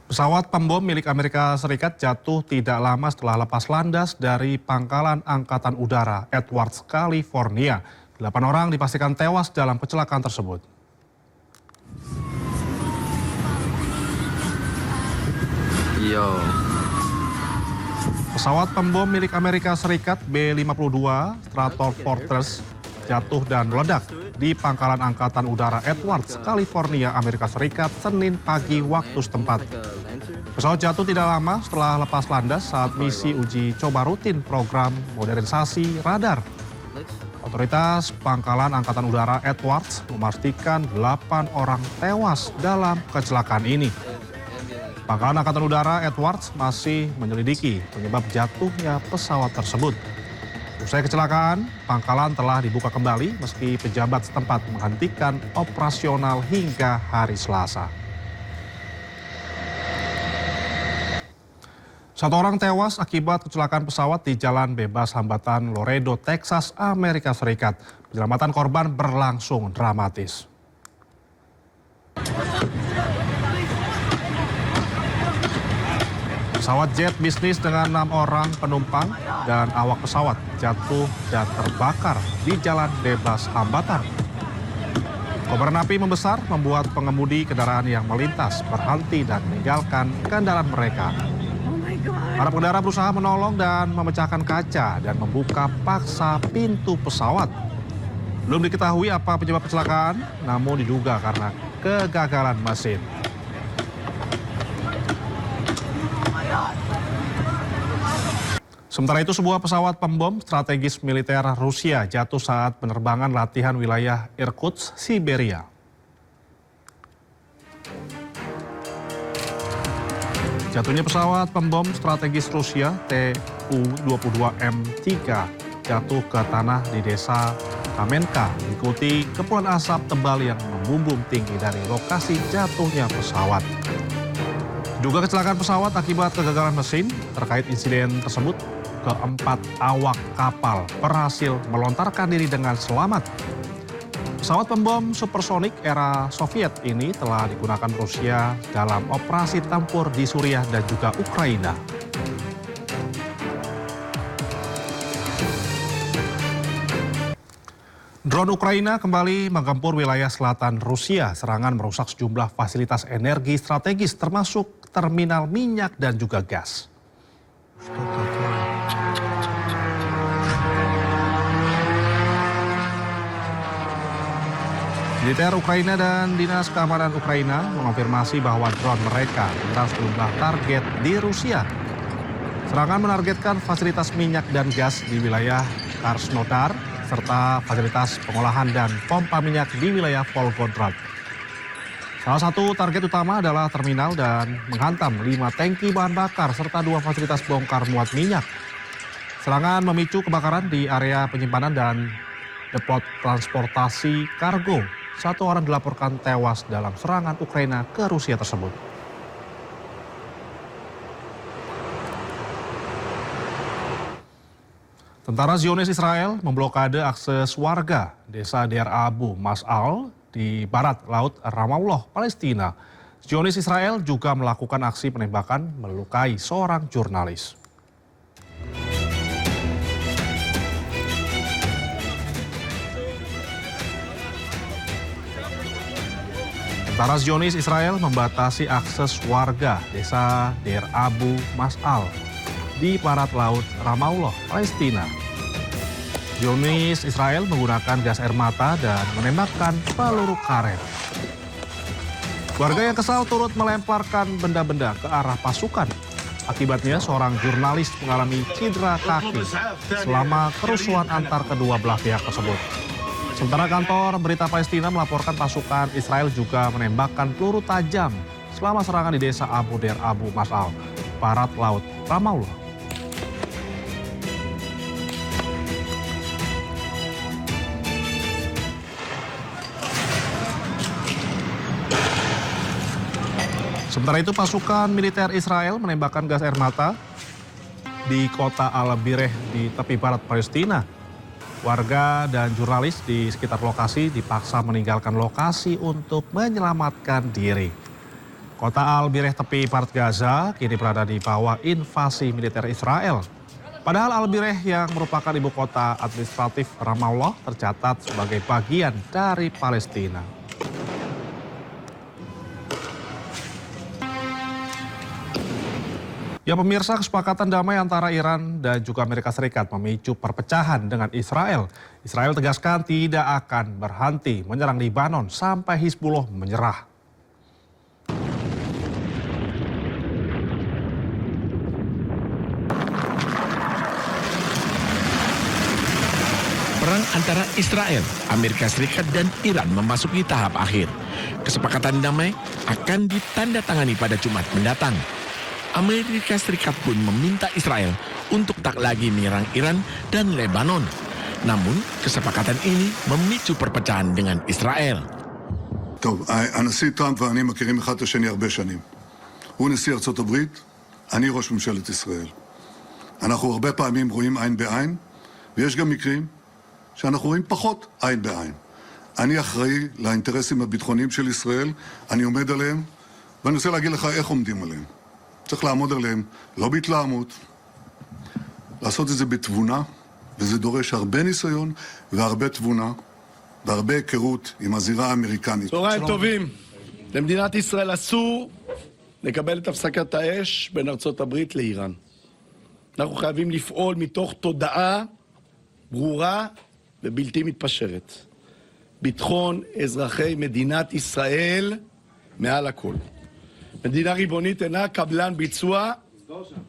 Pesawat pembom milik Amerika Serikat jatuh tidak lama setelah lepas landas dari pangkalan Angkatan Udara Edwards, California. 8 orang dipastikan tewas dalam kecelakaan tersebut. Pesawat pembom milik Amerika Serikat B-52 Stratofortress jatuh dan meledak di pangkalan Angkatan Udara Edwards, California, Amerika Serikat, Senin pagi waktu setempat. Pesawat jatuh tidak lama setelah lepas landas saat misi uji coba rutin program modernisasi radar. Otoritas Pangkalan Angkatan Udara Edwards memastikan 8 orang tewas dalam kecelakaan ini. Pangkalan Angkatan Udara Edwards masih menyelidiki penyebab jatuhnya pesawat tersebut. Usai kecelakaan, pangkalan telah dibuka kembali meski pejabat setempat menghentikan operasional hingga hari Selasa. 1 orang tewas akibat kecelakaan pesawat di Jalan Bebas Hambatan Laredo, Texas, Amerika Serikat. Penyelamatan korban berlangsung dramatis. Pesawat jet bisnis dengan 6 orang penumpang dan awak pesawat jatuh dan terbakar di Jalan Bebas Hambatan. Kobaran api membesar membuat pengemudi kendaraan yang melintas berhenti dan meninggalkan kendaraan mereka. Para pengendara berusaha menolong dan memecahkan kaca dan membuka paksa pintu pesawat. Belum diketahui apa penyebab kecelakaan, namun diduga karena kegagalan mesin. Sementara itu, sebuah pesawat pembom strategis militer Rusia jatuh saat penerbangan latihan wilayah Irkutsk, Siberia. Jatuhnya pesawat pembom strategis Rusia Tu-22M3 jatuh ke tanah di desa Kamenka, diikuti kepulan asap tebal yang membumbung tinggi dari lokasi jatuhnya pesawat. Diduga kecelakaan pesawat akibat kegagalan mesin. Terkait insiden tersebut, keempat awak kapal berhasil melontarkan diri dengan selamat. Pesawat pembom supersonik era Soviet ini telah digunakan Rusia dalam operasi tempur di Suriah dan juga Ukraina. Drone Ukraina kembali menggempur wilayah selatan Rusia. Serangan merusak sejumlah fasilitas energi strategis termasuk terminal minyak dan juga gas. Militer Ukraina dan Dinas Keamanan Ukraina mengonfirmasi bahwa drone mereka menyerang sejumlah target di Rusia. Serangan menargetkan fasilitas minyak dan gas di wilayah Krasnodar serta fasilitas pengolahan dan pompa minyak di wilayah Volgograd. Salah satu target utama adalah terminal dan menghantam 5 tangki bahan bakar serta 2 fasilitas bongkar muat minyak. Serangan memicu kebakaran di area penyimpanan dan depot transportasi kargo. 1 orang dilaporkan tewas dalam serangan Ukraina ke Rusia tersebut. Tentara Zionis Israel memblokade akses warga desa Deir Abu Mas'al di barat laut Ramallah, Palestina. Zionis Israel juga melakukan aksi penembakan melukai seorang jurnalis. Tentara Zionis Israel membatasi akses warga desa Deir Abu Mas'al di barat laut Ramallah, Palestina. Zionis Israel menggunakan gas air mata dan menembakkan peluru karet. Warga yang kesal turut melemparkan benda-benda ke arah pasukan. Akibatnya seorang jurnalis mengalami cedera kaki selama kerusuhan antar kedua belah pihak tersebut. Sementara kantor berita Palestina melaporkan pasukan Israel juga menembakkan peluru tajam selama serangan di desa Abu Deir Abu Mas'al, barat laut Ramallah. Sementara itu pasukan militer Israel menembakkan gas air mata di kota Al-Bireh di tepi barat Palestina. Warga dan jurnalis di sekitar lokasi dipaksa meninggalkan lokasi untuk menyelamatkan diri. Kota Al-Bireh tepi barat Gaza kini berada di bawah invasi militer Israel. Padahal Al-Bireh yang merupakan ibu kota administratif Ramallah tercatat sebagai bagian dari Palestina. Ya pemirsa, kesepakatan damai antara Iran dan juga Amerika Serikat memicu perpecahan dengan Israel. Israel tegaskan tidak akan berhenti menyerang Lebanon sampai Hizbullah menyerah. Perang antara Israel, Amerika Serikat, dan Iran memasuki tahap akhir. Kesepakatan damai akan ditandatangani pada Jumat mendatang. Amerika Serikat pun meminta Israel untuk tak lagi menyerang Iran dan Lebanon. Namun, kesepakatan ini memicu perpecahan dengan Israel. טוב, הנשיא טראמפ ואני מכירים אחד את השני הרבה שנים. הוא נשיא ארצות הברית, אני ראש ממשלת ישראל. אנחנו הרבה פעמים רואים עין בעין, ויש גם מקרים שאנחנו רואים פחות עין בעין. אני אחראי לאינטרסים הביטחוניים של ישראל, אני עומד עליהם, ואני רוצה להגיד לך איך עומדים עליהם. צריך לעמוד עליהם, לא בהתלהמות, לעשות את זה בתבונה, וזה דורש הרבה ניסיון והרבה תבונה, והרבה היכרות עם הזירה האמריקנית. צהריים טובים. למדינת ישראל אסור לקבל את הפסקת האש בין ארצות הברית לאיראן. אנחנו חייבים לפעול מתוך תודעה ברורה ובלתי מתפשרת. ביטחון אזרחי מדינת ישראל מעל הכל. מדינה ריבונית אינה קבלן ביצוע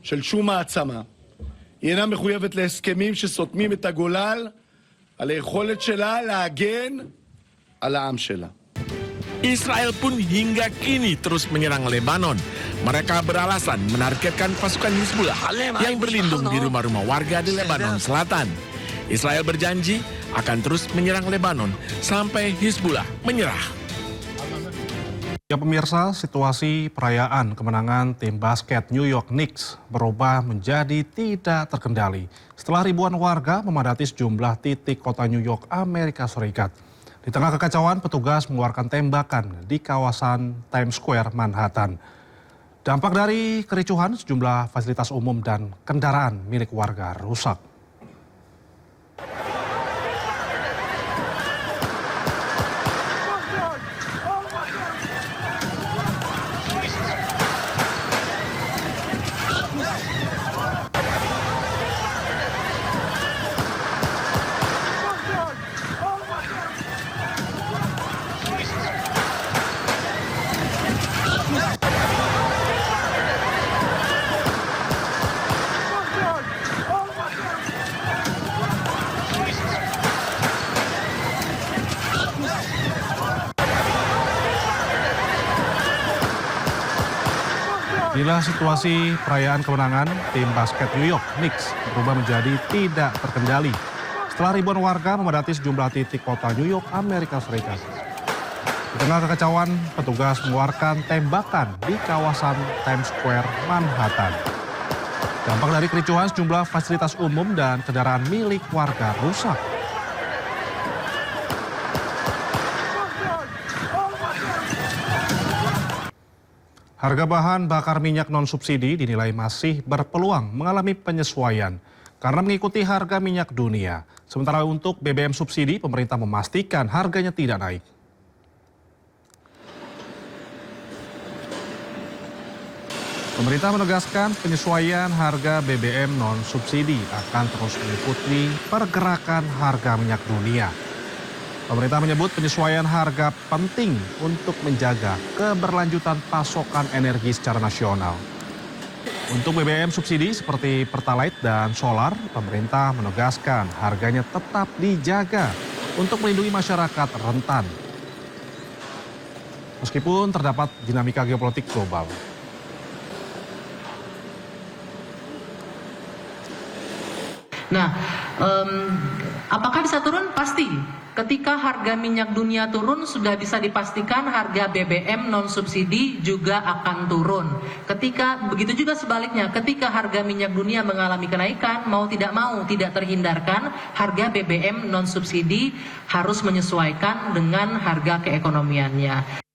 של שום מעצמה. היא אינה מחויבת להסכמים שסותמים את הגולל על היכולת שלה להגן על העם שלה. Israel pun hingga kini terus menyerang Lebanon. Mereka beralasan menargetkan pasukan Hizbullah yang berlindung di rumah-rumah warga di Lebanon Selatan. Israel berjanji akan terus menyerang Lebanon sampai Hizbullah menyerah. Ya pemirsa, situasi perayaan kemenangan tim basket New York Knicks berubah menjadi tidak terkendali setelah ribuan warga memadati sejumlah titik kota New York, Amerika Serikat. Di tengah kekacauan, petugas mengeluarkan tembakan di kawasan Times Square, Manhattan. Dampak dari kericuhan, sejumlah fasilitas umum dan kendaraan milik warga rusak. Inilah situasi perayaan kemenangan tim basket New York Knicks berubah menjadi tidak terkendali setelah ribuan warga memadati sejumlah titik kota New York, Amerika Serikat. Di tengah kekacauan, petugas mengeluarkan tembakan di kawasan Times Square, Manhattan. Dampak dari kericuhan, sejumlah fasilitas umum dan kendaraan milik warga rusak. Harga bahan bakar minyak non-subsidi dinilai masih berpeluang mengalami penyesuaian karena mengikuti harga minyak dunia. Sementara untuk BBM subsidi, pemerintah memastikan harganya tidak naik. Pemerintah menegaskan penyesuaian harga BBM non-subsidi akan terus mengikuti pergerakan harga minyak dunia. Pemerintah menyebut penyesuaian harga penting untuk menjaga keberlanjutan pasokan energi secara nasional. Untuk BBM subsidi seperti Pertalite dan solar, pemerintah menegaskan harganya tetap dijaga untuk melindungi masyarakat rentan. Meskipun terdapat dinamika geopolitik global. Nah, apakah bisa turun? Pasti. Ketika harga minyak dunia turun, sudah bisa dipastikan harga BBM non-subsidi juga akan turun. Begitu juga sebaliknya, ketika harga minyak dunia mengalami kenaikan, mau tidak terhindarkan, harga BBM non-subsidi harus menyesuaikan dengan harga keekonomiannya.